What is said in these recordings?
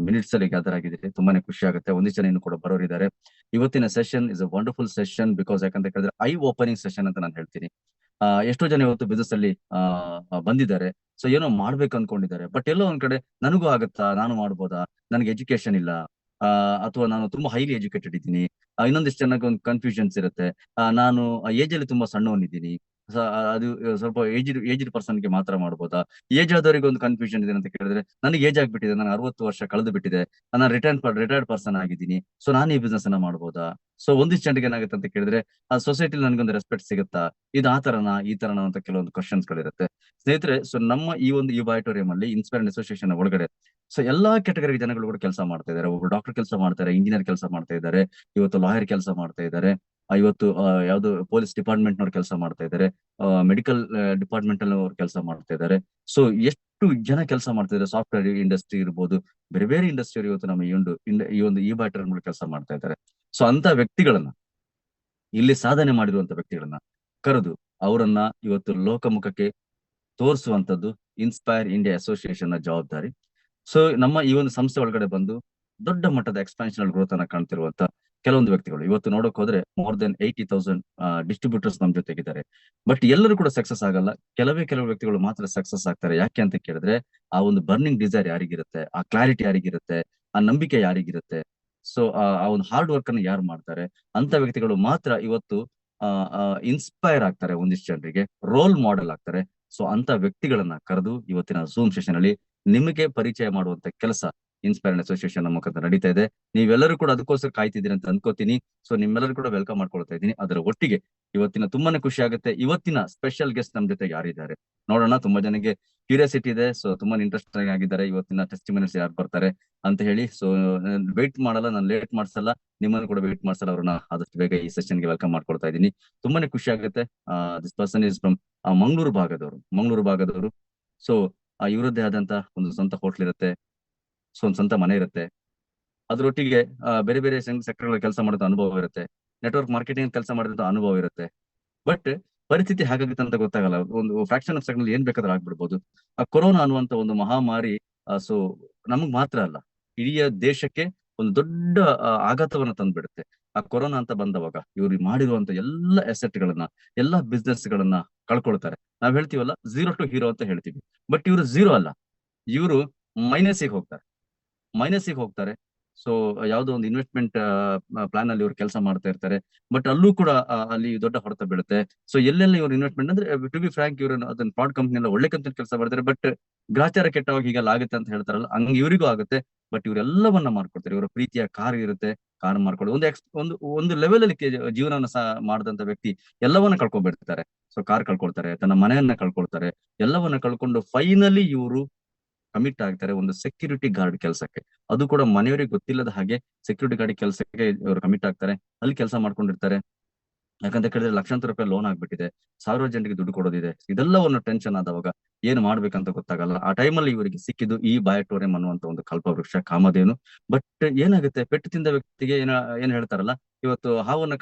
Minutes ಅಲ್ಲಿ gather ಆಗಿದ್ದೀರಿ. ತುಂಬಾನೇ ಖುಷಿ ಆಗುತ್ತೆ. ಒಂದಿಷ್ಟು ಜನ ಇನ್ನು ಕೂಡ ಬರೋರಿದ್ದಾರೆ. ಇವತ್ತಿನ session is a wonderful session because ಯಾಕಂತ ಹೇಳಿದ್ರೆ ಐ ಓಪನಿಂಗ್ ಸೆಷನ್ ಅಂತ ನಾನು ಹೇಳ್ತೀನಿ. ಎಷ್ಟೋ ಜನ ಇವತ್ತು ಬಿಸ್ನೆಸ್ ಅಲ್ಲಿ ಬಂದಿದ್ದಾರೆ. ಸೊ ಏನೋ ಮಾಡ್ಬೇಕು ಅನ್ಕೊಂಡಿದ್ದಾರೆ. ಬಟ್ ಎಲ್ಲೋ ಒಂದ್ ಕಡೆ ನನಗೂ ಆಗುತ್ತಾ, ನಾನು ಮಾಡ್ಬೋದಾ, ನನಗೆ ಎಜುಕೇಶನ್ ಇಲ್ಲ, ಅಥವಾ ನಾನು ತುಂಬಾ ಹೈಲಿ ಎಜುಕೇಟೆಡ್ ಇದ್ದೀನಿ, ಇನ್ನೊಂದಿಷ್ಟು ಜನಕ್ಕೆ ಒಂದು ಕನ್ಫ್ಯೂಷನ್ಸ್ ಇರುತ್ತೆ. ನಾನು ಏಜ್ ಅಲ್ಲಿ ತುಂಬಾ ಸಣ್ಣವನಿದ್ದೀನಿ, ಅದು ಸ್ವಲ್ಪ ಏಜ್ಡ್ ಪರ್ಸನ್ಗೆ ಮಾತ್ರ ಮಾಡ್ಬೋದಾ, ಏಜ್ ಆದವರಿಗೆ ಒಂದು ಕನ್ಫ್ಯೂಷನ್ ಇದೆ ಅಂತ ಕೇಳಿದ್ರೆ, ನನಗೆ ಏಜ್ ಆಗ್ಬಿಟ್ಟಿದೆ, ನಾನು 60 ವರ್ಷ ಕಳೆದು ಬಿಟ್ಟಿದೆ, ನಾನು ರಿಟೈರ್ಡ್ ಪರ್ಸನ್ ಆಗಿದ್ದೀನಿ, ಸೊ ನಾನು ಈ ಬಿಸ್ನೆಸ್ ಅನ್ನ ಮಾಡ್ಬೋದಾ. ಸೊ ಒಂದಿಷ್ಟು ಜನಕ್ಕೆ ಏನಾಗುತ್ತೆ ಅಂತ ಕೇಳಿದ್ರೆ, ಆ ಸೊಸೈಟಿಲಿ ನನಗೊಂದು ರೆಸ್ಪೆಕ್ಟ್ ಸಿಗುತ್ತಾ, ಇದು ಆ ತರನಾ ಈ ತರನಾ ಅಂತ ಕೆಲವೊಂದು ಕ್ವಶನ್ಸ್ ಗಳಿರುತ್ತೆ ಸ್ನೇಹಿತರೆ. ಸೊ ನಮ್ಮ ಈ ಆಡಿಟೋರಿಯಂ ಅಲ್ಲಿ ಇನ್ಸ್ಪೈರ್ ಅಸೋಸಿಯೇಷನ್ ಒಳಗಡೆ ಸೊ ಎಲ್ಲಾ ಕೆಟಗರಿ ಜನಗಳು ಕೂಡ ಕೆಲಸ ಮಾಡ್ತಾ ಇದ್ದಾರೆ. ಒಬ್ರು ಡಾಕ್ಟರ್ ಕೆಲಸ ಮಾಡ್ತಾರೆ, ಇಂಜಿನಿಯರ್ ಕೆಲಸ ಮಾಡ್ತಾ ಇದ್ದಾರೆ, ಇವತ್ತು ಲಾಯರ್ ಕೆಲಸ ಮಾಡ್ತಾ ಇದ್ದಾರೆ, ಇವತ್ತು ಯಾವ್ದು ಪೊಲೀಸ್ ಡಿಪಾರ್ಟ್ಮೆಂಟ್ ನವ್ರು ಕೆಲಸ ಮಾಡ್ತಾ ಇದ್ದಾರೆ, ಮೆಡಿಕಲ್ ಡಿಪಾರ್ಟ್ಮೆಂಟ್ ಅಲ್ಲಿ ಅವ್ರು ಕೆಲಸ ಮಾಡ್ತಾ ಇದ್ದಾರೆ. ಸೊ ಎಷ್ಟು ಜನ ಕೆಲಸ ಮಾಡ್ತಾ ಇದ್ದಾರೆ, ಸಾಫ್ಟ್ವೇರ್ ಇಂಡಸ್ಟ್ರಿ ಇರ್ಬೋದು, ಬೇರೆ ಬೇರೆ ಇಂಡಸ್ಟ್ರಿ ಇವತ್ತು ನಮ್ಮ ಈ ಒಂದು ಆಡಿಟೋರಿಯಂ ಕೆಲಸ ಮಾಡ್ತಾ ಇದ್ದಾರೆ. ಸೊ ಅಂತ ವ್ಯಕ್ತಿಗಳನ್ನ, ಇಲ್ಲಿ ಸಾಧನೆ ಮಾಡಿರುವಂತ ವ್ಯಕ್ತಿಗಳನ್ನ ಕರೆದು ಅವರನ್ನ ಇವತ್ತು ಲೋಕಮುಖಕ್ಕೆ ತೋರಿಸುವಂತದ್ದು ಇನ್ಸ್ಪೈರ್ ಇಂಡಿಯಾ ಅಸೋಸಿಯೇಷನ್ ನ ಜವಾಬ್ದಾರಿ. ಸೊ ನಮ್ಮ ಈ ಒಂದು ಸಂಸ್ಥೆ ಒಳಗಡೆ ಬಂದು ದೊಡ್ಡ ಮಟ್ಟದ ಎಕ್ಸ್ಪಾನ್ಷನಲ್ ಗ್ರೋತ್ ಅನ್ನ ಕಾಣ್ತಿರುವಂತ ಕೆಲವೊಂದು ವ್ಯಕ್ತಿಗಳು ಇವತ್ತು ನೋಡಕ್ ಹೋದ್ರೆ ಮೋರ್ ದೆನ್ 80,000 ಡಿಸ್ಟ್ರಿಬ್ಯೂಟರ್ಸ್ ನಮ್ ಜೊತೆಗಿದ್ದಾರೆ. ಬಟ್ ಎಲ್ಲರೂ ಕೂಡ ಸಕ್ಸಸ್ ಆಗಲ್ಲ. ಕೆಲವು ವ್ಯಕ್ತಿಗಳು ಮಾತ್ರ ಸಕ್ಸಸ್ ಆಗ್ತಾರೆ. ಯಾಕೆ ಅಂತ ಕೇಳಿದ್ರೆ, ಆ ಒಂದು ಬರ್ನಿಂಗ್ ಡಿಸೈರ್ ಯಾರಿಗಿರುತ್ತೆ, ಆ ಕ್ಲಾರಿಟಿ ಯಾರಿಗಿರುತ್ತೆ, ಆ ನಂಬಿಕೆ ಯಾರಿಗಿರುತ್ತೆ, ಸೊ ಆ ಒಂದು ಹಾರ್ಡ್ ವರ್ಕ್ ಅನ್ನು ಯಾರು ಮಾಡ್ತಾರೆ, ಅಂತ ವ್ಯಕ್ತಿಗಳು ಮಾತ್ರ ಇವತ್ತು ಇನ್ಸ್ಪೈರ್ ಆಗ್ತಾರೆ, ಒಂದಿಷ್ಟು ಜನರಿಗೆ ರೋಲ್ ಮಾಡೆಲ್ ಆಗ್ತಾರೆ. ಸೊ ಅಂತ ವ್ಯಕ್ತಿಗಳನ್ನ ಕರೆದು ಇವತ್ತಿನ ಝೂಮ್ ಸೆಷನ್ ಅಲ್ಲಿ ನಿಮಗೆ ಪರಿಚಯ ಮಾಡುವಂತ ಕೆಲಸ ಇನ್ಸ್ಪೈರ್ ಅಸೋಸಿಯೇಷನ್ ಮುಖಾಂತರ ನಡೀತಾ ಇದೆ. ನೀವೆಲ್ಲರೂ ಕೂಡ ಅದಕ್ಕೋಸ್ಕರ ಕಾಯ್ತಿದ್ದೀರಿ ಅಂತ ಅನ್ಕೋತೀನಿ. ಸೊ ನಿಮ್ಮೆಲ್ಲರೂ ಕೂಡ ವೆಲ್ಕಮ್ ಮಾಡ್ಕೊಳ್ತಾ ಇದ್ದೀನಿ. ಅದರ ಒಟ್ಟಿಗೆ ಇವತ್ತಿನ ತುಂಬಾನೇ ಖುಷಿ ಆಗುತ್ತೆ. ಇವತ್ತಿನ ಸ್ಪೆಷಲ್ ಗೆಸ್ಟ್ ನಮ್ ಜೊತೆ ಯಾರಿದ್ದಾರೆ ನೋಡೋಣ. ತುಂಬಾ ಜನಕ್ಕೆ ಕ್ಯೂರಿಯಾಸಿಟಿ ಇದೆ, ಸೊ ತುಂಬಾ ಇಂಟ್ರೆಸ್ಟ್ ಆಗಿದ್ದಾರೆ ಇವತ್ತಿನ ಟೆಸ್ಟಿಮೋನಿಯಲ್ಸ್ ಯಾರು ಬರ್ತಾರೆ ಅಂತ ಹೇಳಿ. ಸೊ ವೇಟ್ ಮಾಡಲ್ಲ, ನಾನು ಲೇಟ್ ಮಾಡ್ಸಲ್ಲ, ನಿಮ್ಮನ್ನು ಕೂಡ ವೇಟ್ ಮಾಡ್ಸಲ್ಲ. ಅವ್ರನ್ನ ಆದಷ್ಟು ಬೇಗ ಈ ಸೆಷನ್ ಗೆ ವೆಲ್ಕಮ್ ಮಾಡ್ಕೊಳ್ತಾ ಇದ್ದೀನಿ. ತುಂಬಾನೇ ಖುಷಿ ಆಗುತ್ತೆ. This person is from Mangaluru ಭಾಗದವರು. ಸೊ ಇವರದ್ದೇ ಆದಂತ ಒಂದು ಸ್ವಂತ ಹೋಟ್ಲ್ ಇರುತ್ತೆ, ಸೊ ಒಂದು ಸ್ವಂತ ಮನೆ ಇರುತ್ತೆ. ಅದರೊಟ್ಟಿಗೆ ಬೇರೆ ಬೇರೆ ಸೆಕ್ಟರ್ ಕೆಲಸ ಮಾಡೋದು ಅನುಭವ ಇರುತ್ತೆ, ನೆಟ್ವರ್ಕ್ ಮಾರ್ಕೆಟಿಂಗ್ ಕೆಲಸ ಮಾಡಿದಂತ ಅನುಭವ ಇರುತ್ತೆ. ಬಟ್ ಪರಿಸ್ಥಿತಿ ಹೇಗಾಗುತ್ತೆ ಅಂತ ಗೊತ್ತಾಗಲ್ಲ. ಒಂದು ಫ್ರಾಕ್ಷನ್ ಆಫ್ ಸೆಕೆಂಡ್ ಏನ್ ಬೇಕಾದ್ರೂ ಆಗ್ಬಿಡ್ಬೋದು. ಆ ಕೊರೋನಾ ಅನ್ನುವಂತ ಒಂದು ಮಹಾಮಾರಿ ಸೊ ನಮಗ್ ಮಾತ್ರ ಅಲ್ಲ, ಇಡೀ ದೇಶಕ್ಕೆ ಒಂದು ದೊಡ್ಡ ಆಘಾತವನ್ನ ತಂದ್ಬಿಡುತ್ತೆ. ಆ ಕೊರೋನಾ ಅಂತ ಬಂದವಾಗ ಇವ್ರು ಮಾಡಿರುವಂತ ಎಲ್ಲ ಅಸೆಟ್ ಗಳನ್ನ, ಎಲ್ಲಾ ಬಿಸ್ನೆಸ್ ಗಳನ್ನ ಕಳ್ಕೊಳ್ತಾರೆ. ನಾವ್ ಹೇಳ್ತೀವಲ್ಲ, ಝೀರೋ ಟು ಹೀರೋ ಅಂತ ಹೇಳ್ತೀವಿ. ಬಟ್ ಇವರು ಝೀರೋ ಅಲ್ಲ, ಇವರು ಮೈನಸ್ಸಿಗೆ ಹೋಗ್ತಾರೆ. ಸೊ ಯಾವುದೋ ಒಂದು ಇನ್ವೆಸ್ಟ್ಮೆಂಟ್ ಪ್ಲಾನ್ ಅಲ್ಲಿ ಇವ್ರು ಕೆಲಸ ಮಾಡ್ತಾ ಇರ್ತಾರೆ. ಬಟ್ ಅಲ್ಲೂ ಕೂಡ ಅಲ್ಲಿ ದೊಡ್ಡ ಹೊಡೆತ ಬೀಳುತ್ತೆ. ಸೊ ಎಲ್ಲೆಲ್ಲ ಇವ್ರು ಇನ್ವೆಸ್ಟ್ಮೆಂಟ್ ಅಂದ್ರೆ, ಟು ಬಿ ಫ್ರಾಂಕ್, ಇವ್ರು ಅದನ್ನ ಫ್ರಾಡ್ ಕಂಪ್ನಿ ಎಲ್ಲ ಒಳ್ಳೆ ಕಂಪ್ನಿ ಕೆಲಸ ಮಾಡ್ತಾರೆ. ಬಟ್ ಗ್ರಾಚಾರ ಕೆಟ್ಟವಾಗ ಹೀಗೆಲ್ಲ ಆಗುತ್ತೆ ಅಂತ ಹೇಳ್ತಾರಲ್ಲ, ಹಂಗೆ ಇವರಿಗೂ ಆಗುತ್ತೆ. ಬಟ್ ಇವರೆಲ್ಲವನ್ನ ಮಾಡ್ಕೊಡ್ತಾರೆ. ಇವರ ಪ್ರೀತಿಯ ಕಾರ್ ಇರುತ್ತೆ, ಕಾರ್ ಮಾಡ್ಕೊಳ್ಳೋದು ಒಂದು ಲೆವೆಲ್ ಅಲ್ಲಿ ಜೀವನವನ್ನು ಮಾಡಿದಂತ ವ್ಯಕ್ತಿ ಎಲ್ಲವನ್ನ ಕಳ್ಕೊಂಡ್ಬಿಡ್ತಾರೆ. ಸೊ ಕಾರ್ ಕಳ್ಕೊಳ್ತಾರೆ, ತನ್ನ ಮನೆಯನ್ನ ಕಳ್ಕೊಳ್ತಾರೆ, ಎಲ್ಲವನ್ನ ಕಳ್ಕೊಂಡು ಫೈನಲಿ ಇವರು ಕಮಿಟ್ ಆಗ್ತಾರೆ ಒಂದು ಸೆಕ್ಯೂರಿಟಿ ಗಾರ್ಡ್ ಕೆಲಸಕ್ಕೆ. ಅದು ಕೂಡ ಮನೆಯವರಿಗೆ ಗೊತ್ತಿಲ್ಲದ ಹಾಗೆ ಸೆಕ್ಯೂರಿಟಿ ಗಾರ್ಡ್ ಕೆಲಸಕ್ಕೆ ಇವರು ಕಮಿಟ್ ಆಗ್ತಾರೆ. ಅಲ್ಲಿ ಕೆಲಸ ಮಾಡ್ಕೊಂಡಿರ್ತಾರೆ. ಯಾಕಂತ ಕೇಳಿದ್ರೆ ಲಕ್ಷಾಂತರ ರೂಪಾಯಿ ಲೋನ್ ಆಗ್ಬಿಟ್ಟಿದೆ, ಸಾವಿರಾರು ಜನರಿಗೆ ದುಡ್ಡು ಕೊಡೋದಿದೆ. ಇದೆಲ್ಲವನ್ನು ಟೆನ್ಷನ್ ಆದವಾಗ ಏನು ಮಾಡ್ಬೇಕಂತ ಗೊತ್ತಾಗಲ್ಲ. ಆ ಟೈಮಲ್ಲಿ ಇವರಿಗೆ ಸಿಕ್ಕಿದ್ದು ಈ ಬಾಯಟೋರಿಯಂ ಅನ್ನುವಂತ ಒಂದು ಕಲ್ಪವೃಕ್ಷ, ಕಾಮಧೇನು. ಬಟ್ ಏನಾಗುತ್ತೆ, ಪೆಟ್ಟು ತಿಂದ ವ್ಯಕ್ತಿಗೆ ಏನ್ ಹೇಳ್ತಾರಲ್ಲ, ಇವತ್ತು ಹಗ್ಗವನ್ನ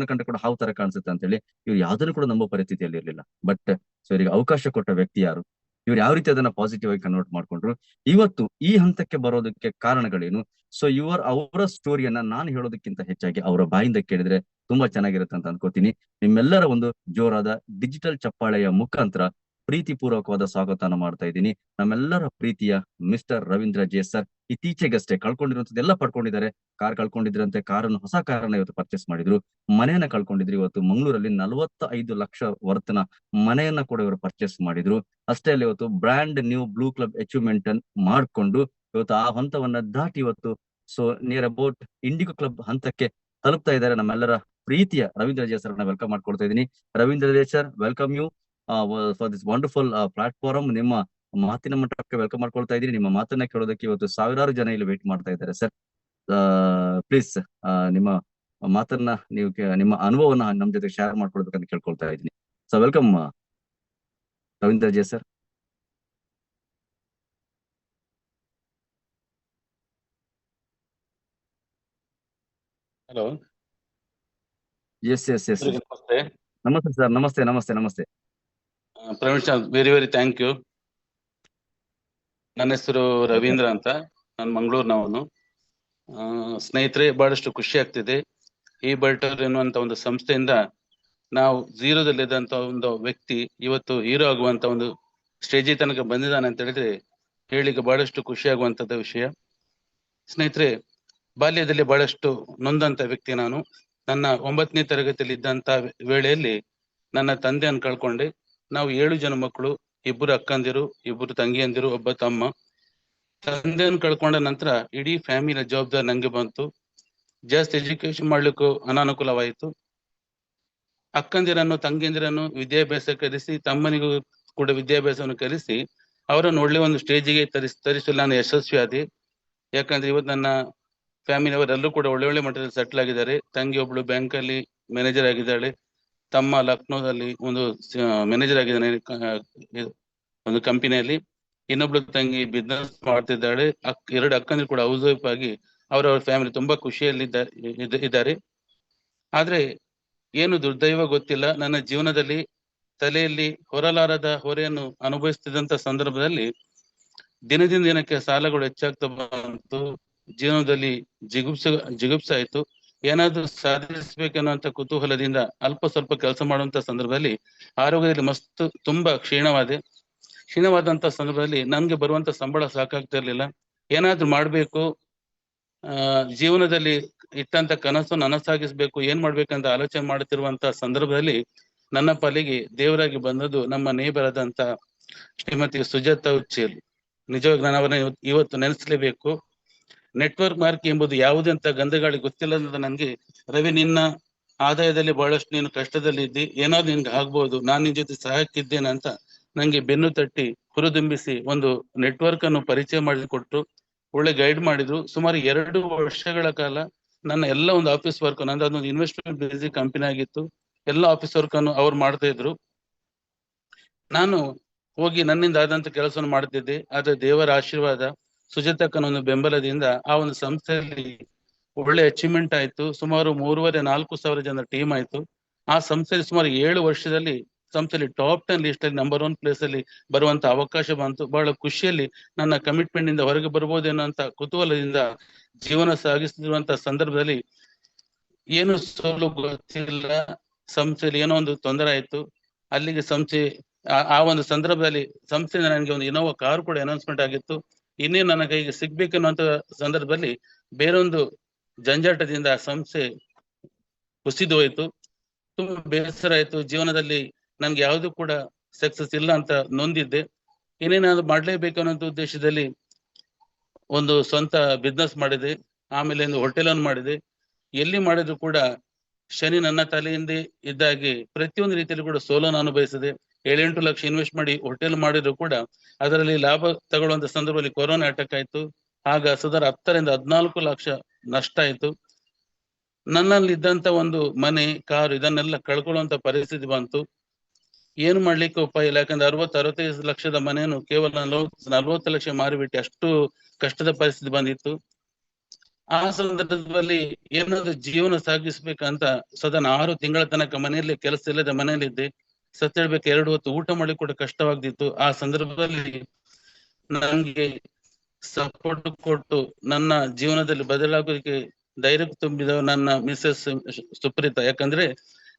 ಕಂಡ್ರೆ ಕೂಡ ಹಾವು ತರ ಕಾಣಿಸುತ್ತೆ ಅಂತ ಹೇಳಿ, ಇವ್ರು ಯಾವ್ದನ್ನು ಕೂಡ ನಂಬೋ ಪರಿಸ್ಥಿತಿಯಲ್ಲಿ ಇರ್ಲಿಲ್ಲ. ಬಟ್ ಸೊ ಇವರಿಗೆ ಅವಕಾಶ ಕೊಟ್ಟ ವ್ಯಕ್ತಿ ಯಾರು, ಇವ್ರು ಯಾವ ರೀತಿ ಅದನ್ನ ಪಾಸಿಟಿವ್ ಆಗಿ ಕನ್ವರ್ಟ್ ಮಾಡ್ಕೊಂಡ್ರು, ಇವತ್ತು ಈ ಹಂತಕ್ಕೆ ಬರೋದಕ್ಕೆ ಕಾರಣಗಳೇನು. ಸೊ ಅವರ ಸ್ಟೋರಿಯನ್ನ ನಾನು ಹೇಳೋದಕ್ಕಿಂತ ಹೆಚ್ಚಾಗಿ ಅವರ ಬಾಯಿಂದ ಕೇಳಿದ್ರೆ ತುಂಬಾ ಚೆನ್ನಾಗಿರುತ್ತೆ ಅಂತ ಅನ್ಕೋತೀನಿ. ನಿಮ್ಮೆಲ್ಲರ ಒಂದು ಜೋರಾದ ಡಿಜಿಟಲ್ ಚಪ್ಪಾಳೆಯ ಮುಖಾಂತರ ಪ್ರೀತಿಪೂರ್ವಕವಾದ ಸ್ವಾಗತನ ಮಾಡ್ತಾ ಇದ್ದೀನಿ ನಮ್ಮೆಲ್ಲರ ಪ್ರೀತಿಯ ಮಿಸ್ಟರ್ ರವೀಂದ್ರ ಜೆ ಸರ್. ಇತ್ತೀಚೆಗಷ್ಟೇ ಕಳ್ಕೊಂಡಿರುವಂತದ್ದೆಲ್ಲ ಪಡ್ಕೊಂಡಿದ್ದಾರೆ. ಕಾರ್ ಕಳ್ಕೊಂಡಿದ್ರಂತೆ, ಕಾರನ್ನು ಹೊಸ ಕಾರನ್ನ ಇವತ್ತು ಪರ್ಚೇಸ್ ಮಾಡಿದ್ರು. ಮನೆಯನ್ನ ಕಳ್ಕೊಂಡಿದ್ರು. ಇವತ್ತು ಮಂಗಳೂರಲ್ಲಿ 45 ಲಕ್ಷ ವರ್ತ್ನ ಮನೆಯನ್ನ ಕೂಡ ಇವರು ಪರ್ಚೇಸ್ ಮಾಡಿದ್ರು. ಅಷ್ಟೇ ಅಲ್ಲ, ಇವತ್ತು brand new blue club achievement ಮಾಡ್ಕೊಂಡು ಇವತ್ತು ಆ ಹಂತವನ್ನ ದಾಟಿ ಇವತ್ತು so near about IndiGo club ಹಂತಕ್ಕೆ ತಲುಪ್ತಾ ಇದ್ದಾರೆ. ನಮ್ಮೆಲ್ಲರ ಪ್ರೀತಿಯ ರವೀಂದ್ರ ಜೆ ಸರ್ ವೆಲ್ಕಮ್ ಮಾಡ್ಕೊಳ್ತಾ ಇದ್ದೀನಿ. Ravindra J sir, welcome you for this wonderful platform. ನಿಮ್ಮ ಮಾತಿನ ಮಟ್ಟಕ್ಕೆ ವೆಲ್ಕಮ್ ಮಾಡ್ಕೊಳ್ತಾ ಇದ್ದೀನಿ. ನಿಮ್ಮ ಮಾತನ್ನ ಕೇಳೋದಕ್ಕೆ ಇವತ್ತು ಸಾವಿರಾರು ಜನ ಇಲ್ಲಿ ವೇಟ್ ಮಾಡ್ತಾ ಇದ್ದಾರೆ. ಸರ್ ಪ್ಲೀಸ್ ನಿಮ್ಮ ಮಾತನ್ನ ನೀವು ನಿಮ್ಮ ಅನುಭವನ ನಮ್ ಜೊತೆ ಶೇರ್ ಮಾಡ್ಕೊಳ್ಬೇಕಂತ ಕೇಳ್ಕೊಳ್ತಾ ಇದ್ದೀನಿ. So welcome Ravindra J sir. Hello. Yes ನಮಸ್ತೆ ಸರ್. ನಮಸ್ತೆ. Praveen sir, very very thank you. ನನ್ನ ಹೆಸರು ರವೀಂದ್ರ ಅಂತ. ನಾನು ಮಂಗಳೂರಿನವನು. ಸ್ನೇಹಿತರೆ, ಬಹಳಷ್ಟು ಖುಷಿ ಆಗ್ತಿದೆ. ಈ ಬೆಟರ್ ಎನ್ನುವಂತ ಒಂದು ಸಂಸ್ಥೆಯಿಂದ ನಾವು ಝೀರೋದಲ್ಲಿದ್ದಂತ ಒಂದು ವ್ಯಕ್ತಿ ಇವತ್ತು ಹೀರೋ ಆಗುವಂತ ಒಂದು ಸ್ಟೇಜಿ ತನಕ ಬಂದಿದ್ದಾನೆ ಅಂತ ಹೇಳಿದ್ರೆ ಹೇಳಿಕ್ಕೆ ಬಹಳಷ್ಟು ಖುಷಿ ಆಗುವಂತದ ವಿಷಯ. ಸ್ನೇಹಿತರೆ, ಬಾಲ್ಯದಲ್ಲಿ ಬಹಳಷ್ಟು ನೊಂದಂತ ವ್ಯಕ್ತಿ ನಾನು. ನನ್ನ 9ನೇ ತರಗತಿಯಲ್ಲಿ ಇದ್ದಂತ ವೇಳೆಯಲ್ಲಿ ನನ್ನ ತಂದೆಯನ್ನು ಕಳ್ಕೊಂಡೆ. ನಾವು 7 ಜನ ಮಕ್ಕಳು, 2 ಅಕ್ಕಂದಿರು, 2 ತಂಗಿಯಂದಿರು, ಒಬ್ಬ ತಮ್ಮ. ತಂದೆಯನ್ನು ಕಳ್ಕೊಂಡ ನಂತರ ಇಡೀ ಫ್ಯಾಮಿಲಿಯ ಜವಾಬ್ದಾರಿ ನಂಗೆ ಬಂತು. ಜಾಸ್ತಿ ಎಜುಕೇಶನ್ ಮಾಡ್ಲಿಕ್ಕೂ ಅನಾನುಕೂಲವಾಯಿತು. ಅಕ್ಕಂದಿರನ್ನು ತಂಗಿಯಂದಿರನ್ನು ವಿದ್ಯಾಭ್ಯಾಸ ಕಲಿಸಿ, ತಮ್ಮನಿಗೂ ಕೂಡ ವಿದ್ಯಾಭ್ಯಾಸವನ್ನು ಕಲಿಸಿ ಅವರನ್ನು ಒಳ್ಳೆ ಒಂದು ಸ್ಟೇಜಿಗೆ ತರಿಸಲು ನಾನು ಯಶಸ್ವಿ ಆದೆ. ಯಾಕಂದ್ರೆ ಇವತ್ತು ನನ್ನ ಫ್ಯಾಮಿಲಿಯವರೆಲ್ಲರೂ ಕೂಡ ಒಳ್ಳೆ ಮಟ್ಟದಲ್ಲಿ ಸೆಟ್ಲ್ ಆಗಿದ್ದಾರೆ. ತಂಗಿ ಒಬ್ಳು ಬ್ಯಾಂಕ್ ಅಲ್ಲಿ ಮ್ಯಾನೇಜರ್ ಆಗಿದ್ದಾಳೆ, ತಮ್ಮ ಲಕ್ನೋದಲ್ಲಿ ಒಂದು ಮ್ಯಾನೇಜರ್ ಆಗಿದ್ದಾನೆ ಒಂದು ಕಂಪನಿಯಲ್ಲಿ, ಇನ್ನೊಬ್ಳು ತಂಗಿ ಬಿಸ್ನೆಸ್ ಮಾಡ್ತಿದ್ದಾಳೆ. 2 ಅಕ್ಕಂದಿರು ಕೂಡ ಹೌಸ್ ವೈಫ್ ಆಗಿ ಅವರವರ ಫ್ಯಾಮಿಲಿ ತುಂಬಾ ಖುಷಿಯಲ್ಲಿ ಇದ್ದಾರೆ. ಆದ್ರೆ ಏನು ದುರ್ದೈವ ಗೊತ್ತಿಲ್ಲ, ನನ್ನ ಜೀವನದಲ್ಲಿ ತಲೆಯಲ್ಲಿ ಹೊರಲಾರದ ಹೊರೆಯನ್ನು ಅನುಭವಿಸ್ತಿದ್ದಂತ ಸಂದರ್ಭದಲ್ಲಿ ದಿನದಿಂದ ದಿನಕ್ಕೆ ಸಾಲಗಳು ಹೆಚ್ಚಾಗ್ತಾ ಬಂತು. ಜೀವನದಲ್ಲಿ ಜಿಗುಪ್ಸೆ ಆಯ್ತು. ಏನಾದ್ರೂ ಸಾಧಿಸ್ಬೇಕನ್ನುವಂತ ಕುತೂಹಲದಿಂದ ಅಲ್ಪ ಸ್ವಲ್ಪ ಕೆಲಸ ಮಾಡುವಂತ ಸಂದರ್ಭದಲ್ಲಿ ಆರೋಗ್ಯದಲ್ಲಿ ತುಂಬಾ ಕ್ಷೀಣವಾದಂತ ಸಂದರ್ಭದಲ್ಲಿ ನನ್ಗೆ ಬರುವಂತ ಸಂಬಳ ಸಾಕಾಗ್ತಿರ್ಲಿಲ್ಲ. ಏನಾದ್ರೂ ಮಾಡ್ಬೇಕು, ಜೀವನದಲ್ಲಿ ಇಟ್ಟಂತ ಕನಸು ನನಸಾಗಿಸ್ಬೇಕು, ಏನ್ ಮಾಡ್ಬೇಕಂತ ಆಲೋಚನೆ ಮಾಡುತ್ತಿರುವಂತ ಸಂದರ್ಭದಲ್ಲಿ ನನ್ನ ಪಾಲಿಗೆ ದೇವರಾಗಿ ಬಂದದ್ದು ನಮ್ಮ ನೇಬರಾದಂತ ಶ್ರೀಮತಿ ಸುಜಾತಾ ಉಚ್ಚೇಲ್. ನಿಜವಾಗಿ ನಾನು ಅವರನ್ನ ಇವತ್ತು ನೆನೆಸಲೇಬೇಕು. ನೆಟ್ವರ್ಕ್ ಮಾರ್ಕ್ ಎಂಬುದು ಯಾವುದಂತ ಗಂಧಗಾಳಿ ಗೊತ್ತಿಲ್ಲ. ನನ್ಗೆ ರವಿ, ನಿನ್ನ ಆದಾಯದಲ್ಲಿ ಬಹಳಷ್ಟು ನೀನು ಕಷ್ಟದಲ್ಲಿ ಇದ್ದಿ, ಏನಾದ್ರು ನಿನ್ಗೆ ಆಗ್ಬಹುದು, ನಾನು ನಿನ್ ಜೊತೆ ಸಹಾಯಕ್ಕಿದ್ದೇನೆ ಅಂತ ನಂಗೆ ಬೆನ್ನು ತಟ್ಟಿ ಹುರಿದುಂಬಿಸಿ ಒಂದು ನೆಟ್ವರ್ಕ್ ಅನ್ನು ಪರಿಚಯ ಮಾಡಿಕೊಟ್ರು, ಒಳ್ಳೆ ಗೈಡ್ ಮಾಡಿದ್ರು. ಸುಮಾರು 2 ವರ್ಷಗಳ ಕಾಲ ನನ್ನ ಎಲ್ಲ ಒಂದು ಆಫೀಸ್ ವರ್ಕ್, ನಂದು ಅದೊಂದು ಇನ್ವೆಸ್ಟ್ಮೆಂಟ್ ಬೇಸಿಕ್ ಕಂಪನಿ ಆಗಿತ್ತು, ಎಲ್ಲ ಆಫೀಸ್ ವರ್ಕ್ ಅನ್ನು ಅವ್ರು ಮಾಡ್ತಾ ಇದ್ರು. ನಾನು ಹೋಗಿ ನನ್ನಿಂದ ಆದಂತ ಕೆಲಸವನ್ನು ಮಾಡ್ತಿದ್ದೆ. ಆದ್ರೆ ದೇವರ ಆಶೀರ್ವಾದ, ಸುಜಾತಕ್ಕನ ಒಂದು ಬೆಂಬಲದಿಂದ ಆ ಒಂದು ಸಂಸ್ಥೆಯಲ್ಲಿ ಒಳ್ಳೆ ಅಚೀವ್ಮೆಂಟ್ ಆಯ್ತು. ಸುಮಾರು 3,500-4 ಸಾವಿರ ಜನ ಟೀಮ್ ಆಯ್ತು. ಆ ಸಂಸ್ಥೆಯಲ್ಲಿ ಸುಮಾರು 7 ವರ್ಷದಲ್ಲಿ ಸಂಸ್ಥೆಯಲ್ಲಿ ಟಾಪ್ 10 ಲಿಸ್ಟ್ ಅಲ್ಲಿ ನಂಬರ್ 1 ಪ್ಲೇಸ್ ಅಲ್ಲಿ ಬರುವಂತ ಅವಕಾಶ ಬಂತು. ಬಹಳ ಖುಷಿಯಲ್ಲಿ ನನ್ನ ಕಮಿಟ್ಮೆಂಟ್ ಇಂದ ಹೊರಗೆ ಬರ್ಬೋದೇನೋ ಕುತೂಹಲದಿಂದ ಜೀವನ ಸಾಗಿಸುತ್ತಿರುವಂತ ಸಂದರ್ಭದಲ್ಲಿ ಏನು ಸೋಲು ಗೊತ್ತಿಲ್ಲ, ಸಂಸ್ಥೆಯಲ್ಲಿ ಏನೋ ಒಂದು ತೊಂದರೆ ಆಯ್ತು. ಅಲ್ಲಿಗೆ ಸಂಸ್ಥೆ ಆ ಒಂದು ಸಂದರ್ಭದಲ್ಲಿ ಸಂಸ್ಥೆಯಿಂದ ನನಗೆ ಒಂದು ಇನೋವಾ ಕಾರ್ ಕೂಡ ಅನೌನ್ಸ್ಮೆಂಟ್ ಆಗಿತ್ತು. ಇನ್ನೇನು ನನ್ನ ಕೈಗೆ ಸಿಗ್ಬೇಕನ್ನುವಂತ ಸಂದರ್ಭದಲ್ಲಿ ಬೇರೊಂದು ಜಂಜಾಟದಿಂದ ಸಂಸ್ಥೆ ಕುಸಿದು ಹೋಯ್ತು. ತುಂಬಾ ಬೇಸರ ಆಯ್ತು. ಜೀವನದಲ್ಲಿ ನನ್ಗೆ ಯಾವ್ದು ಕೂಡ ಸಕ್ಸಸ್ ಇಲ್ಲ ಅಂತ ನೊಂದಿದ್ದೆ. ಇನ್ನೇನಾದ್ರು ಮಾಡ್ಲೇಬೇಕು ಅನ್ನೋ ಉದ್ದೇಶದಲ್ಲಿ ಒಂದು ಸ್ವಂತ ಬಿಸ್ನೆಸ್ ಮಾಡಿದೆ. ಆಮೇಲೆ ಒಂದು ಹೋಟೆಲ್ ಅನ್ನು ಮಾಡಿದೆ. ಎಲ್ಲಿ ಮಾಡಿದ್ರು ಕೂಡ ಶನಿ ನನ್ನ ತಲೆಯಿಂದ ಇದ್ದಾಗೆ ಪ್ರತಿಯೊಂದು ರೀತಿಯಲ್ಲಿ ಕೂಡ ಸೋಲನ್ನು ಅನುಭವಿಸಿದೆ. 7-8 ಲಕ್ಷ ಇನ್ವೆಸ್ಟ್ ಮಾಡಿ ಹೋಟೆಲ್ ಮಾಡಿದ್ರು ಕೂಡ ಅದರಲ್ಲಿ ಲಾಭ ತಗೊಳ್ಳುವಂತ ಸಂದರ್ಭದಲ್ಲಿ ಕೊರೋನಾ ಅಟ್ಯಾಕ್ ಆಯ್ತು. ಆಗ ಸುಮಾರು 10-14 ಲಕ್ಷ ನಷ್ಟ ಆಯ್ತು. ನನ್ನಲ್ಲಿ ಇದ್ದಂತ ಒಂದು ಮನೆ, ಕಾರು ಇದನ್ನೆಲ್ಲ ಕಳ್ಕೊಳ್ಳುವಂತ ಪರಿಸ್ಥಿತಿ ಬಂತು. ಏನು ಮಾಡ್ಲಿಕ್ಕೆ ಉಪಾಯ ಇಲ್ಲ. ಯಾಕಂದ್ರೆ 60-65 ಲಕ್ಷದ ಮನೆಯನ್ನು ಕೇವಲ 40 ಲಕ್ಷ ಮಾರಿಬಿಟ್ಟು ಅಷ್ಟು ಕಷ್ಟದ ಪರಿಸ್ಥಿತಿ ಬಂದಿತ್ತು. ಆ ಸಂದರ್ಭದಲ್ಲಿ ಏನಾದ್ರು ಜೀವನ ಸಾಗಿಸ್ಬೇಕಂತ ಸದಾ 6 ತಿಂಗಳ ತನಕ ಮನೆಯಲ್ಲಿ ಕೆಲಸ ಇಲ್ಲದೆ ಮನೆಯಲ್ಲಿದ್ದೆ. ಸತ್ಯ ಹೇಳ್ಬೇಕು, 2 ಹೊತ್ತು ಊಟ ಮಾಡಿ ಕೂಡ ಕಷ್ಟವಾಗ್ತಿತ್ತು. ಆ ಸಂದರ್ಭದಲ್ಲಿ ನನಗೆ ಸಪೋರ್ಟ್ ಕೊಟ್ಟು ನನ್ನ ಜೀವನದಲ್ಲಿ ಬದಲಾಗೋದಕ್ಕೆ ಧೈರ್ಯ ತುಂಬಿದ ನನ್ನ ಮಿಸಸ್ ಸುಪ್ರೀತಾ. ಯಾಕಂದ್ರೆ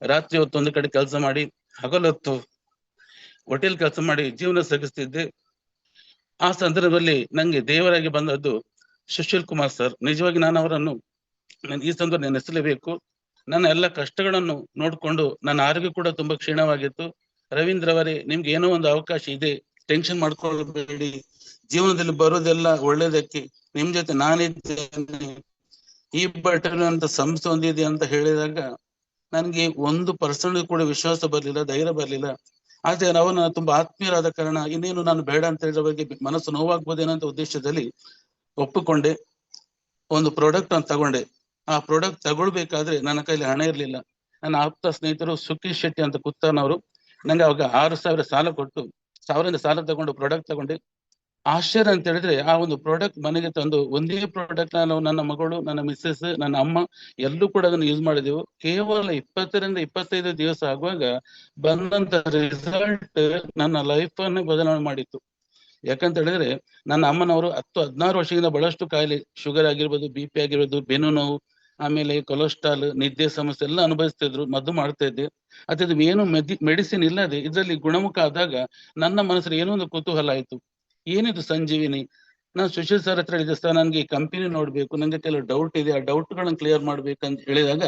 ರಾತ್ರಿ ಹೊತ್ತು ಒಂದು ಕಡೆ ಕೆಲಸ ಮಾಡಿ, ಹಗಲೊತ್ತು ಹೋಟೆಲ್ ಕೆಲಸ ಮಾಡಿ ಜೀವನ ಸಾಗಿಸ್ತಿದ್ದೆ. ಆ ಸಂದರ್ಭದಲ್ಲಿ ನಂಗೆ ದೇವರಾಗಿ ಬಂದದ್ದು ಸುಶೀಲ್ ಕುಮಾರ್ ಸರ್. ನಿಜವಾಗಿ ನಾನು ಅವರನ್ನು ಈ ಸಂದರ್ಭ ನೆನೆಸಲೇಬೇಕು. ನನ್ನ ಎಲ್ಲ ಕಷ್ಟಗಳನ್ನು ನೋಡ್ಕೊಂಡು ನನ್ನ ಆರೋಗ್ಯ ಕೂಡ ತುಂಬಾ ಕ್ಷೀಣವಾಗಿತ್ತು. ರವೀಂದ್ರ ಅವರೇ, ನಿಮ್ಗೆ ಏನೋ ಒಂದು ಅವಕಾಶ ಇದೆ, ಟೆನ್ಷನ್ ಮಾಡ್ಕೊಳ್ಬೇಡಿ, ಜೀವನದಲ್ಲಿ ಬರೋದೆಲ್ಲ ಒಳ್ಳೇದಕ್ಕೆ, ನಿಮ್ ಜೊತೆ ನಾನಿದ್ದೇನೆ, ಈ ಬಟನ್ ಅಂತ ಸಂಸ್ಥೆ ಹೊಂದಿದೆ ಅಂತ ಹೇಳಿದಾಗ ನನ್ಗೆ 1% ಕೂಡ ವಿಶ್ವಾಸ ಬರ್ಲಿಲ್ಲ, ಧೈರ್ಯ ಬರ್ಲಿಲ್ಲ. ಆದ್ರೆ ಅವನ ತುಂಬಾ ಆತ್ಮೀಯರಾದ ಕಾರಣ ಇನ್ನೇನು ನಾನು ಬೇಡ ಅಂತ ಹೇಳಿದ ಬಗ್ಗೆ ಮನಸ್ಸು ನೋವಾಗ್ಬೋದೇನೋ ಅಂತ ಉದ್ದೇಶದಲ್ಲಿ ಒಪ್ಪಿಕೊಂಡೆ. ಒಂದು ಪ್ರಾಡಕ್ಟ್ ಅಂತ ತಗೊಂಡೆ. ಆ ಪ್ರಾಡಕ್ಟ್ ತಗೊಳ್ಬೇಕಾದ್ರೆ ನನ್ನ ಕೈಲಿ ಹಣ ಇರ್ಲಿಲ್ಲ. ನನ್ನ ಆಪ್ತ ಸ್ನೇಹಿತರು ಸುಖಿ ಶೆಟ್ಟಿ ಅಂತ ಕುತ್ತನವರು ನಂಗೆ ಅವಾಗ 6,000 ಸಾಲ ಕೊಟ್ಟು 1,000 ಸಾಲ ತಗೊಂಡು ಪ್ರಾಡಕ್ಟ್ ತಗೊಂಡೆ. ಆಶ್ಚರ್ಯ ಅಂತ ಹೇಳಿದ್ರೆ, ಆ ಒಂದು ಪ್ರಾಡಕ್ಟ್ ಮನೆಗೆ ತಂದು ಒಂದೇ ಪ್ರಾಡಕ್ಟ್ ನಾನು, ನನ್ನ ಮಗಳು, ನನ್ನ ಮಿಸ್ಸಸ್, ನನ್ನ ಅಮ್ಮ ಎಲ್ಲರೂ ಕೂಡ ಅದನ್ನು ಯೂಸ್ ಮಾಡಿದೆವು. ಕೇವಲ 20-25 ದಿವಸ ಆಗುವಾಗ ಬಂದಂತ ರಿಸಲ್ಟ್ ನನ್ನ ಲೈಫ್ ಅನ್ನೇ ಬದಲಾವಣೆ ಮಾಡಿತ್ತು. ಯಾಕಂತ ಹೇಳಿದ್ರೆ ನನ್ನ ಅಮ್ಮನವರು 10-16 ವರ್ಷದಿಂದ ಬಹಳಷ್ಟು ಕಾಯಿಲೆ, ಶುಗರ್ ಆಗಿರ್ಬೋದು, BP ಆಗಿರ್ಬೋದು, ಬೆನ್ನು ನೋವು, ಆಮೇಲೆ ಕೊಲೆಸ್ಟ್ರಾಲ್, ನಿದ್ದೆ ಸಮಸ್ಯೆ ಎಲ್ಲ ಅನುಭವಿಸ್ತಿದ್ರು. ಮದ್ದು ಮಾಡ್ತಾ ಇದ್ದೆ. ಅದು ಏನು ಮೆಡಿಸಿನ್ ಇಲ್ಲದೆ ಇದರಲ್ಲಿ ಗುಣಮುಖ ಆದಾಗ ನನ್ನ ಮನಸ್ಸಲ್ಲಿ ಏನೋ ಒಂದು ಕುತೂಹಲ ಆಯ್ತು. ಏನಿದು ಸಂಜೀವಿನಿ? ನಾನು ಸುಶೀಲ್ ಸರ್ ಹತ್ರ ಹೇಳಿದೆ, ಸರ್ ನನ್ಗೆ ಈ ಕಂಪನಿ ನೋಡ್ಬೇಕು, ನಂಗೆ ಕೆಲವು ಡೌಟ್ ಇದೆ, ಆ ಡೌಟ್ ಗಳನ್ನ ಕ್ಲಿಯರ್ ಮಾಡ್ಬೇಕಂತ ಹೇಳಿದಾಗ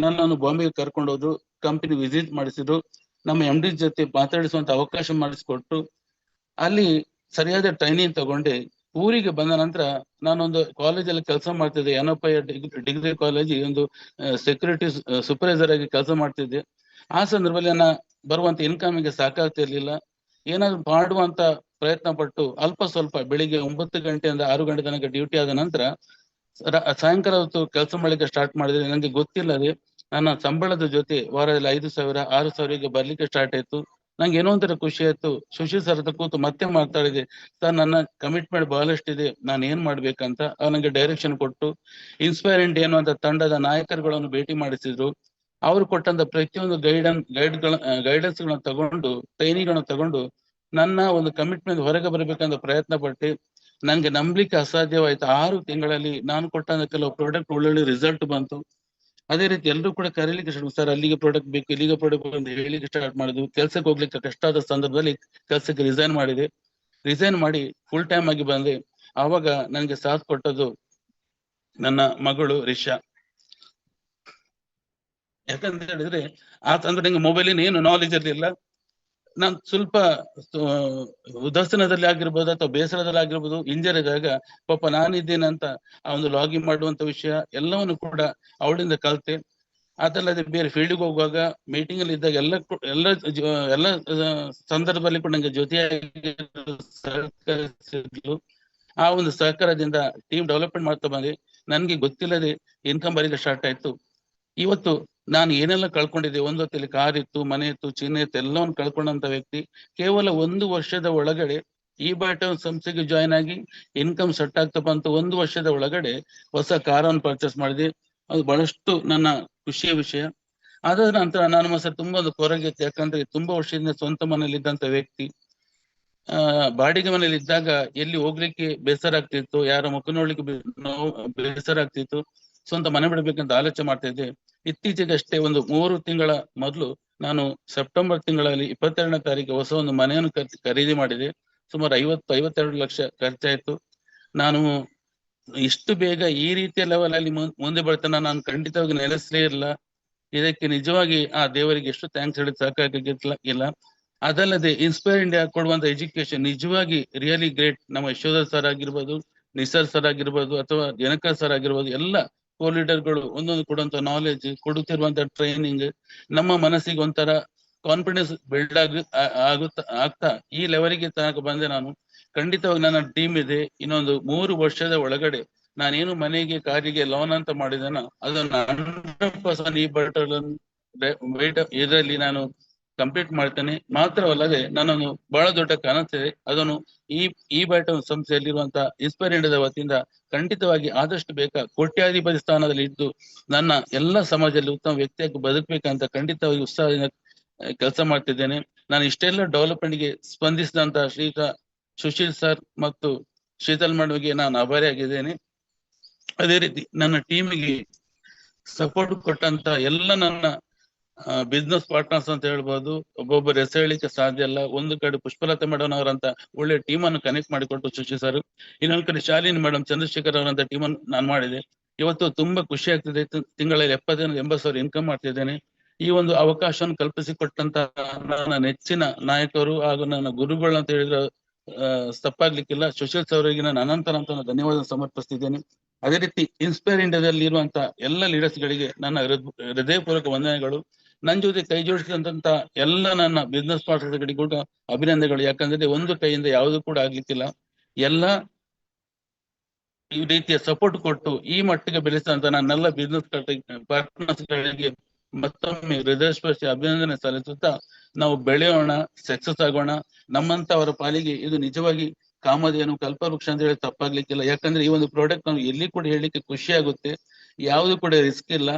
ನನ್ನನ್ನು ಬಾಂಬೆಗೆ ಕರ್ಕೊಂಡು ಹೋದ್ರು. ಕಂಪನಿ ವಿಸಿಟ್ ಮಾಡಿಸಿದ್ರು. ನಮ್ಮ MD ಜೊತೆ ಮಾತಾಡಿಸುವಂತ ಅವಕಾಶ ಮಾಡಿಸಿಕೊಟ್ಟು ಅಲ್ಲಿ ಸರಿಯಾದ ಟ್ರೈನಿಂಗ್ ತಗೊಂಡೆ. ಊರಿಗೆ ಬಂದ ನಂತರ ನಾನೊಂದು ಕಾಲೇಜಲ್ಲಿ ಕೆಲಸ ಮಾಡ್ತಿದ್ದೆ, ಯನಪಯ್ಯ ಡಿಗ್ರಿ ಕಾಲೇಜ್, ಒಂದು ಸೆಕ್ಯೂರಿಟಿ ಸೂಪರ್ವೈಸರ್ ಆಗಿ ಕೆಲಸ ಮಾಡ್ತಿದ್ದೆ. ಆ ಸಂದರ್ಭದಲ್ಲಿ ನನ್ನ ಬರುವಂತ ಇನ್ಕಮ್ಗೆ ಸಾಕಾಗ್ತಿರ್ಲಿಲ್ಲ. ಏನಾದ್ರು ಮಾಡುವಂತ ಪ್ರಯತ್ನ ಪಟ್ಟು ಅಲ್ಪ ಸ್ವಲ್ಪ ಬೆಳಿಗ್ಗೆ 9 ಗಂಟೆಯಿಂದ 6 ಗಂಟೆ ತನಕ ಡ್ಯೂಟಿ ಆದ ನಂತರ ಸಾಯಂಕಾಲ ಹೊತ್ತು ಕೆಲಸ ಮಾಡ್ಲಿಕ್ಕೆ ಸ್ಟಾರ್ಟ್ ಮಾಡಿದ್ರೆ ನನಗೆ ಗೊತ್ತಿಲ್ಲದೆ ನನ್ನ ಸಂಬಳದ ಜೊತೆ ವಾರದಲ್ಲಿ 5,000 6,000 ಬರ್ಲಿಕ್ಕೆ ಸ್ಟಾರ್ಟ್ ಆಯ್ತು. ನಂಗೆ ಏನೋ ಒಂಥರ ಖುಷಿ ಆಯ್ತು. ಸುಶೀಲ್ ಸರ್ ಹತ್ರ ಕೂತು ಮತ್ತೆ ಮಾತಾಡಿದೆ, ಸರ್ ನನ್ನ ಕಮಿಟ್ಮೆಂಟ್ ಬಹಳಷ್ಟಿದೆ, ನಾನು ಏನ್ ಮಾಡ್ಬೇಕಂತ. ನನಗೆ ಡೈರೆಕ್ಷನ್ ಕೊಟ್ಟು ಇನ್ಸ್ಪೈರ್ ಇಂಡಿಯಾ ಅನ್ನುವಂತ ತಂಡದ ನಾಯಕರುಗಳನ್ನು ಭೇಟಿ ಮಾಡಿಸಿದ್ರು. ಅವರು ಕೊಟ್ಟಂತ ಪ್ರತಿಯೊಂದು ಗೈಡೆನ್ಸ್ ಗಳನ್ನ ತಗೊಂಡು, ಟ್ರೈನಿಂಗ್ ಗಳನ್ನ ತಗೊಂಡು ನನ್ನ ಒಂದು ಕಮಿಟ್ಮೆಂಟ್ ಹೊರಗೆ ಬರಬೇಕಂತ ಪ್ರಯತ್ನ ಪಟ್ಟೆ. ನನ್ಗೆ ನಂಬಲಿಕ್ಕೆ ಅಸಾಧ್ಯವಾಯ್ತು. 6 ತಿಂಗಳಲ್ಲಿ ನಾನು ಕೊಟ್ಟಂತ ಕೆಲವು ಪ್ರಾಡಕ್ಟ್ ಒಳ್ಳೊಳ್ಳೆ ರಿಸಲ್ಟ್ ಬಂತು. ಅದೇ ರೀತಿ ಎಲ್ಲರೂ ಕೂಡ ಕರೀಲಿಕ್ಕೆ ಶುರು, ಸರ್ ಅಲ್ಲಿಗೆ ಪ್ರಾಡಕ್ಟ್ ಬೇಕು, ಇಲ್ಲಿಗೆ ಪ್ರಾಡಕ್ಟ್ ಅಂತ ಹೇಳಿಕ್ಕೆ ಸ್ಟಾರ್ಟ್ ಮಾಡಿದ್ವು. ಕೆಲ್ಸಕ್ಕೆ ಹೋಗ್ಲಿಕ್ಕೆ ಕಷ್ಟ ಆದ ಸಂದರ್ಭದಲ್ಲಿ ಕೆಲ್ಸಕ್ಕೆ ರಿಸೈನ್ ಮಾಡಿದೆ. ರಿಸೈನ್ ಮಾಡಿ ಫುಲ್ ಟೈಮ್ ಆಗಿ ಬಂದೆ. ಆವಾಗ ನನಗೆ ಸಾಥ್ ಕೊಟ್ಟದ್ದು ನನ್ನ ಮಗಳು ರಿಷಾ. ಯಾಕಂತ ಹೇಳಿದ್ರೆ ಆ ಸಂದರ್ಭ ಮೊಬೈಲಿನ ಏನು ನಾಲೆಜ್ ಇರಲಿಲ್ಲ. ನಾನು ಸ್ವಲ್ಪ ಉದಾಸೀನದಲ್ಲಿ ಆಗಿರ್ಬೋದು ಅಥವಾ ಬೇಸರದಲ್ಲಿ ಆಗಿರ್ಬೋದು, ಇಂಜರ್ ಇದ್ದಾಗ ಪಾಪ ನಾನಿದ್ದೇನೆ ಅಂತ ಆ ಒಂದು ಲಾಗಿನ್ ಮಾಡುವಂತ ವಿಷಯ ಎಲ್ಲವನ್ನು ಕೂಡ ಅವಳಿಂದ ಕಲಿತೆ. ಅದಲ್ಲದೆ ಬೇರೆ ಫೀಲ್ಡ್ಗೆ ಹೋಗುವಾಗ, ಮೀಟಿಂಗ್ ಅಲ್ಲಿ ಇದ್ದಾಗ ಎಲ್ಲ ಸಂದರ್ಭದಲ್ಲಿ ಕೂಡ ನಂಗೆ ಜೊತೆಯಾಗಿ ಸಹಕರಿಸಿದ್ಲು. ಆ ಒಂದು ಸಹಕಾರದಿಂದ ಟೀಮ್ ಡೆವಲಪ್ಮೆಂಟ್ ಮಾಡ್ತಾ ಬಂದೆ. ನನ್ಗೆ ಗೊತ್ತಿಲ್ಲದೆ ಇನ್ಕಮ್ ಬರಲಿಕ್ಕೆ ಸ್ಟಾರ್ಟ್ ಆಯ್ತು. ಇವತ್ತು ನಾನು ಏನೆಲ್ಲ ಕಳ್ಕೊಂಡಿದ್ದೆ, ಒಂದು ಹೊತ್ತಲ್ಲಿ ಕಾರ್ ಇತ್ತು, ಮನೆ ಇತ್ತು, ಚಿನ್ನ ಇತ್ತು, ಎಲ್ಲವನ್ನು ಕಳ್ಕೊಂಡಂತ ವ್ಯಕ್ತಿ ಕೇವಲ 1 ವರ್ಷದ ಒಳಗಡೆ ಈ ಬಾಟಮ್ ಸಂಸ್ಥೆಗೆ ಜಾಯ್ನ್ ಆಗಿ ಇನ್ಕಮ್ ಸೆಟ್ ಆಗ್ತಾ ಬಂತು. 1 ವರ್ಷದ ಒಳಗಡೆ ಹೊಸ ಕಾರನ್ನು ಪರ್ಚೇಸ್ ಮಾಡಿದೆ. ಅದು ಬಹಳಷ್ಟು ನನ್ನ ಖುಷಿಯ ವಿಷಯ. ಅದಾದ ನಂತರ ನಾನು ಮಸ ತುಂಬಾ ಒಂದು ಕೊರಗಿತ್ತು. ಯಾಕಂದ್ರೆ ತುಂಬಾ ವರ್ಷದಿಂದ ಸ್ವಂತ ಮನೇಲಿ ಇದ್ದಂತ ವ್ಯಕ್ತಿ, ಬಾಡಿಗೆ ಮನೇಲಿ ಇದ್ದಾಗ ಎಲ್ಲಿ ಹೋಗ್ಲಿಕ್ಕೆ ಬೇಸರ ಆಗ್ತಿತ್ತು, ಯಾರ ಮುಖ ನೋಡ್ಲಿಕ್ಕೆ ಬೇಸರ ಆಗ್ತಿತ್ತು. ಸ್ವಂತ ಮನೆ ಬಿಡಬೇಕಂತ ಆಲೋಚನೆ ಮಾಡ್ತಾ ಇದ್ದೆ. ಇತ್ತೀಚೆಗಷ್ಟೇ ಒಂದು 3 ತಿಂಗಳ ಮೊದಲು ನಾನು ಸೆಪ್ಟೆಂಬರ್ ತಿಂಗಳಲ್ಲಿ 22ನೇ ತಾರೀಕು ಹೊಸ ಒಂದು ಮನೆಯನ್ನು ಖರೀದಿ ಮಾಡಿದೆ. ಸುಮಾರು 50-52 ಲಕ್ಷ ಖರ್ಚಾಯ್ತು. ನಾನು ಇಷ್ಟು ಬೇಗ ಈ ರೀತಿಯ ಲೆವೆಲ್ ಅಲ್ಲಿ ಮುಂದೆ ಬರ್ತಾನೆ ನಾನು ಖಂಡಿತವಾಗಿ ನೆಲೆಸಲೇ ಇಲ್ಲ. ಇದಕ್ಕೆ ನಿಜವಾಗಿ ಆ ದೇವರಿಗೆ ಎಷ್ಟು ಥ್ಯಾಂಕ್ಸ್ ಹೇಳಿದ್ ಸಾಕಾಗಿಲ್ಲ. ಅದಲ್ಲದೆ ಇನ್ಸ್ಪೈರ್ ಇಂಡಿಯಾ ಕೊಡುವಂತ ಎಜುಕೇಶನ್ ನಿಜವಾಗಿ ರಿಯಲಿ ಗ್ರೇಟ್. ನಮ್ಮ ಯಶೋಧರ್ ಸರ್ ಆಗಿರ್ಬೋದು, ನಿಸರ್ ಸರ್ ಆಗಿರ್ಬೋದು, ಅಥವಾ ಜನಕ ಸರ್ ಆಗಿರ್ಬೋದು, ಎಲ್ಲ ಲೀಡರ್ಗಳು ಒಂದೊಂದು ಕೊಡುವಂತ ನಾಲೆಜ್, ಕೊಡುತ್ತಿರುವಂತ ಟ್ರೈನಿಂಗ್ ನಮ್ಮ ಮನಸ್ಸಿಗೆ ಒಂಥರ ಕಾನ್ಫಿಡೆನ್ಸ್ ಬಿಲ್ಡ್ ಆಗ್ತಾ ಈ ಲೆವೆಲ್ಗೆ ತನಕ ಬಂದೆ. ನಾನು ಖಂಡಿತವಾಗಿ ನನ್ನ ಟೀಮ್ ಇದೆ. ಇನ್ನೊಂದು 3 ವರ್ಷದ ಒಳಗಡೆ ನಾನೇನು ಮನೆಗೆ, ಕಾರಿಗೆ ಲೋನ್ ಅಂತ ಮಾಡಿದೆನೋ ಅದನ್ನು 100% ಈ ಇದರಲ್ಲಿ ನಾನು ಕಂಪ್ಲೀಟ್ ಮಾಡ್ತೇನೆ. ಮಾತ್ರವಲ್ಲದೆ ನನ್ನನ್ನು ಬಹಳ ದೊಡ್ಡ ಕನಸಿದೆ. ಅದನ್ನು ಈ ಬಾಟಮ್ ಸಂಸ್ಥೆಯಲ್ಲಿರುವಂತಹ ಇನ್ಸ್ಪೈರ್ ಇಂಡಿಯಾದ ವತಿಯಿಂದ ಖಂಡಿತವಾಗಿ ಆದಷ್ಟು ಬೇಗ ಕೋಟ್ಯಾಧಿಪತಿ ಸ್ಥಾನದಲ್ಲಿ ಇದ್ದು ನನ್ನ ಎಲ್ಲ ಸಮಾಜದಲ್ಲಿ ಉತ್ತಮ ವ್ಯಕ್ತಿಯಾಗಿ ಬದುಕಬೇಕಂತ ಖಂಡಿತವಾಗಿ ಉತ್ಸಾಹದಿಂದ ಕೆಲಸ ಮಾಡ್ತಿದ್ದೇನೆ. ನಾನು ಇಷ್ಟೆಲ್ಲ ಡೆವಲಪ್ಮೆಂಟ್ಗೆ ಸ್ಪಂದಿಸಿದಂತ ಸುಶೀಲ್ ಸರ್ ಮತ್ತು ಶೀತಲ್ ಮೇಡಮ್ಗೆ ನಾನು ಆಭಾರಿಯಾಗಿದ್ದೇನೆ. ಅದೇ ರೀತಿ ನನ್ನ ಟೀಮಿಗೆ ಸಪೋರ್ಟ್ ಕೊಟ್ಟಂತ ಎಲ್ಲ ನನ್ನ ಬಿಸ್ನೆಸ್ ಪಾರ್ಟ್ನರ್ಸ್ ಅಂತ ಹೇಳ್ಬೋದು. ಒಬ್ಬೊಬ್ಬರು ಹೆಸರು ಹೇಳಿಕ್ಕೆ ಸಾಧ್ಯ ಇಲ್ಲ. ಒಂದು ಕಡೆ ಪುಷ್ಪಲತಾ ಮೇಡಮ್ ಅವರಂತ ಒಳ್ಳೆ ಟೀಮ್ ಅನ್ನು ಕನೆಕ್ಟ್ ಮಾಡಿಕೊಟ್ಟು ಸುಶೀಲ್ ಸರ್, ಇನ್ನೊಂದು ಕಡೆ ಶಾಲಿನಿ ಮೇಡಮ್, ಚಂದ್ರಶೇಖರ್ ಅವರಂತ ಟೀಮ್ ಅನ್ನು ನಾನು ಮಾಡಿದೆ. ಇವತ್ತು ತುಂಬಾ ಖುಷಿ ಆಗ್ತಿದೆ. ತಿಂಗಳಲ್ಲಿ 70,000-80,000 ಇನ್ಕಮ್ ಮಾಡ್ತಿದ್ದೇನೆ. ಈ ಒಂದು ಅವಕಾಶವನ್ನು ಕಲ್ಪಿಸಿಕೊಟ್ಟಂತ ನನ್ನ ನೆಚ್ಚಿನ ನಾಯಕರು ಹಾಗೂ ನನ್ನ ಗುರುಗಳು ಅಂತ ಹೇಳಿದ್ರೆ ತಪ್ಪಾಗ್ಲಿಕ್ಕಿಲ್ಲ. ಸುಶೀಲ್ ಸರ್ ಅವರಿಗೆ ನಾನು ಅನಂತ ಧನ್ಯವಾದ ಸಮರ್ಪಿಸ್ತಿದ್ದೇನೆ. ಅದೇ ರೀತಿ ಇನ್ಸ್ಪೈರ್ ಇಂಡಿಯಾದಲ್ಲಿ ಇರುವಂತ ಎಲ್ಲ ಲೀಡರ್ಸ್ ಗಳಿಗೆ ನನ್ನ ಹೃದಯಪೂರ್ವಕ ವಂದನೆಗಳು. ನನ್ನ ಜೊತೆ ಕೈ ಜೋಡಿಸಿದಂತ ಎಲ್ಲ ನನ್ನ ಬಿಸ್ನೆಸ್ ಪಾರ್ಟ್ನರ್ಗಳಿಗೂ ಕೂಡ ಅಭಿನಂದನೆಗಳು. ಯಾಕಂದ್ರೆ ಒಂದು ಕೈಯಿಂದ ಯಾವುದು ಕೂಡ ಆಗ್ಲಿಕ್ಕಿಲ್ಲ. ಎಲ್ಲ ಈ ರೀತಿಯ ಸಪೋರ್ಟ್ ಕೊಟ್ಟು ಈ ಮಟ್ಟಿಗೆ ಬೆಳೆಸಿದಂತ ನನ್ನೆಲ್ಲ ಬಿಸ್ನೆಸ್ ಪಾರ್ಟ್ನರ್ಸ್ ಗಳಿಗೆ ಮತ್ತೊಮ್ಮೆ ಹೃದಯಸ್ಪರ್ಶಿ ಅಭಿನಂದನೆ ಸಲ್ಲಿಸುತ್ತಾ ನಾವು ಬೆಳೆಯೋಣ, ಸಕ್ಸಸ್ ಆಗೋಣ. ನಮ್ಮಂತವರ ಪಾಲಿಗೆ ಇದು ನಿಜವಾಗಿ ಕಾಮಧೇನು ಕಲ್ಪವೃಕ್ಷ ಅಂತ ಹೇಳಿ ತಪ್ಪಾಗ್ಲಿಕ್ಕಿಲ್ಲ. ಯಾಕಂದ್ರೆ ಈ ಒಂದು ಪ್ರಾಡಕ್ಟ್ ನಾವು ಎಲ್ಲಿ ಕೂಡ ಹೇಳಿಕ್ಕೆ ಖುಷಿ ಆಗುತ್ತೆ. ಯಾವುದು ಕೂಡ ರಿಸ್ಕ್ ಇಲ್ಲ.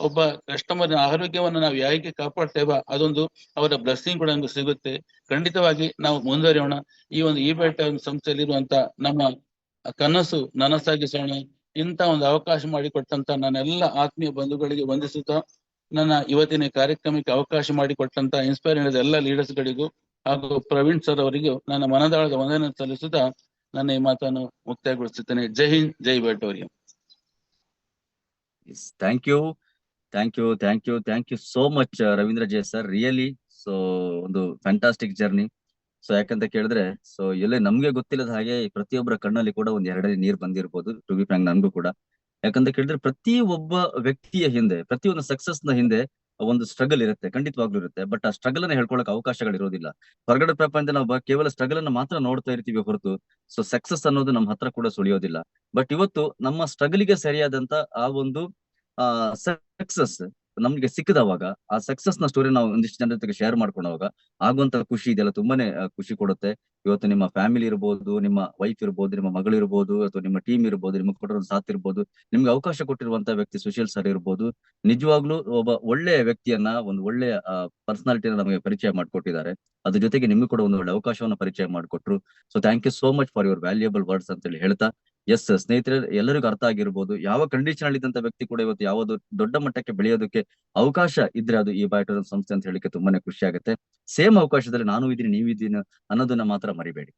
ಒಬ್ಬ ಕಸ್ಟಮರ್ ಆರೋಗ್ಯವನ್ನು ನಾವು ಹೇಗೆ ಕಾಪಾಡ್ತೇವ ಅದೊಂದು ಅವರ ಬ್ಲೆಸ್ಸಿಂಗ್ ಕೂಡ ನಮ್ಗೆ ಸಿಗುತ್ತೆ. ಖಂಡಿತವಾಗಿ ನಾವು ಮುಂದುವರಿಯೋಣ. ಈ ಒಂದು ಇಬೆಟ್ ಸಂಸ್ಥೆಯಲ್ಲಿ ಇರುವಂತ ನಮ್ಮ ಕನಸು ನನಸಾಗಿಸೋಣ. ಇಂತ ಒಂದು ಅವಕಾಶ ಮಾಡಿಕೊಟ್ಟಂತ ನನ್ನೆಲ್ಲ ಆತ್ಮೀಯ ಬಂಧುಗಳಿಗೆ ವಂದಿಸುತ್ತಾ, ನನ್ನ ಇವತ್ತಿನ ಕಾರ್ಯಕ್ರಮಕ್ಕೆ ಅವಕಾಶ ಮಾಡಿಕೊಟ್ಟಂತ ಇನ್ಸ್ಪೈರ್ ಇಂಡಿಯಾದ ಎಲ್ಲ ಲೀಡರ್ಸ್ ಗಳಿಗೂ ಹಾಗೂ ಪ್ರವೀಣ್ ಸರ್ ಅವರಿಗೂ ನನ್ನ ಮನದಾಳದ ವಂದನೆ ಸಲ್ಲಿಸುತ್ತಾ ನನ್ನ ಈ ಮಾತನ್ನು ಮುಕ್ತಾಯಗೊಳಿಸುತ್ತೇನೆ. ಜೈ ಹಿಂದ್, ಜೈ ಬೆಲ್ಟೋರಿಯಂ. Thank you, thank you so much Ravindra J sir, really. So ಒಂದು ಫ್ಯಾಂಟಾಸ್ಟಿಕ್ ಜರ್ನಿ. ಸೊ ಯಾಕಂತ ಕೇಳಿದ್ರೆ, ಸೊ ಎಲ್ಲೇ ನಮ್ಗೆ ಗೊತ್ತಿಲ್ಲದ ಹಾಗೆ ಪ್ರತಿಯೊಬ್ಬರ ಕಣ್ಣಲ್ಲಿ ಕೂಡ ಒಂದ್ ಎರಡನೇ ನೀರ್ ಬಂದಿರ್ಬೋದು, ಟು ಬಿ ಫ್ರಾಂಕ್ ನನ್ಗೂ ಕೂಡ. ಯಾಕಂತ ಕೇಳಿದ್ರೆ ಪ್ರತಿ ಒಬ್ಬ ವ್ಯಕ್ತಿಯ ಹಿಂದೆ, ಪ್ರತಿಯೊಂದು ಸಕ್ಸಸ್ ನ ಹಿಂದೆ ಒಂದು ಸ್ಟ್ರಗಲ್ ಇರುತ್ತೆ, ಖಂಡಿತವಾಗ್ಲೂ ಇರುತ್ತೆ. ಬಟ್ ಆ ಸ್ಟ್ರಗಲ್ ಅನ್ನ ಹೇಳ್ಕೊಳಕ್ ಅವಕಾಶಗಳು ಇರೋದಿಲ್ಲ. ಹೊರಗಡೆ ಪ್ರಪಂಚ ನಾವು ಕೇವಲ ಸ್ಟ್ರಗಲ್ ಅನ್ನ ಮಾತ್ರ ನೋಡ್ತಾ ಇರ್ತೀವಿ ಹೊರತು ಸೊ ಸಕ್ಸಸ್ ಅನ್ನೋದು ನಮ್ಮ ಹತ್ರ ಕೂಡ ಸುಳಿಯೋದಿಲ್ಲ. ಬಟ್ ಇವತ್ತು ನಮ್ಮ ಸ್ಟ್ರಗಲ್ಗೆ ಸರಿಯಾದಂತ ಆ ಒಂದು ಸಕ್ಸಸ್ ನಮ್ಗೆ ಸಿಕ್ಕದವಾಗ, ಆ ಸಕ್ಸಸ್ ನ ಸ್ಟೋರಿ ನಾವು ಒಂದಿಷ್ಟು ಜನರ ಜೊತೆಗೆ ಶೇರ್ ಮಾಡ್ಕೊಂಡಾಗ ಆಗುವಂತ ಖುಷಿ ಇದೆಲ್ಲ ತುಂಬಾನೇ ಖುಷಿ ಕೊಡುತ್ತೆ. ಇವತ್ತು ನಿಮ್ಮ ಫ್ಯಾಮಿಲಿ ಇರ್ಬೋದು, ನಿಮ್ಮ ವೈಫ್ ಇರ್ಬೋದು, ನಿಮ್ಮ ಮಗಳು ಇರ್ಬೋದು, ಅಥವಾ ನಿಮ್ಮ ಟೀಮ್ ಇರ್ಬೋದು, ನಿಮ್ಗೆ ಕೊಟ್ಟಿರೋ ಸಾಥ್ ಇರ್ಬೋದು, ನಿಮ್ಗೆ ಅವಕಾಶ ಕೊಟ್ಟಿರುವಂತ ವ್ಯಕ್ತಿ ಸುಶೀಲ್ ಸರ್ ಇರ್ಬೋದು, ನಿಜವಾಗ್ಲೂ ಒಬ್ಬ ಒಳ್ಳೆಯ ವ್ಯಕ್ತಿಯನ್ನ, ಒಂದು ಒಳ್ಳೆಯ ಪರ್ಸನಾಲಿಟಿನ ನಮಗೆ ಪರಿಚಯ ಮಾಡ್ಕೊಟ್ಟಿದ್ದಾರೆ. ಅದ್ರ ಜೊತೆಗೆ ನಿಮ್ಗೂ ಕೂಡ ಒಂದು ಒಳ್ಳೆ ಅವಕಾಶವನ್ನ ಪರಿಚಯ ಮಾಡಿಕೊಟ್ರು. So thank you so much for your valuable words ಅಂತ ಹೇಳಿ ಹೇಳ್ತಾ, ಎಸ್ ಸ್ನೇಹಿತರೆ, ಎಲ್ಲರಿಗೂ ಅರ್ಥ ಆಗಿರ್ಬೋದು ಯಾವ ಕಂಡೀಷನ್ ಅಲ್ಲಿ ಇದ್ದಂತ ವ್ಯಕ್ತಿ ಕೂಡ ಇವತ್ತು ಯಾವುದು ದೊಡ್ಡ ಮಟ್ಟಕ್ಕೆ ಬೆಳೆಯೋದಕ್ಕೆ ಅವಕಾಶ ಇದ್ರೆ ಅದು ಈ ಬಯೋಟೋರಿಯಂ ಸಂಸ್ಥೆ ಅಂತ ಹೇಳಿಕ್ಕೆ ತುಂಬಾನೇ ಖುಷಿ ಆಗುತ್ತೆ. ಸೇಮ್ ಅವಕಾಶದಲ್ಲಿ ನಾನು ಇದ್ದೀನಿ, ನೀವಿದ್ದೀನಿ ಅನ್ನೋದನ್ನ ಮಾತ್ರ ಮರಿಬೇಡಿ.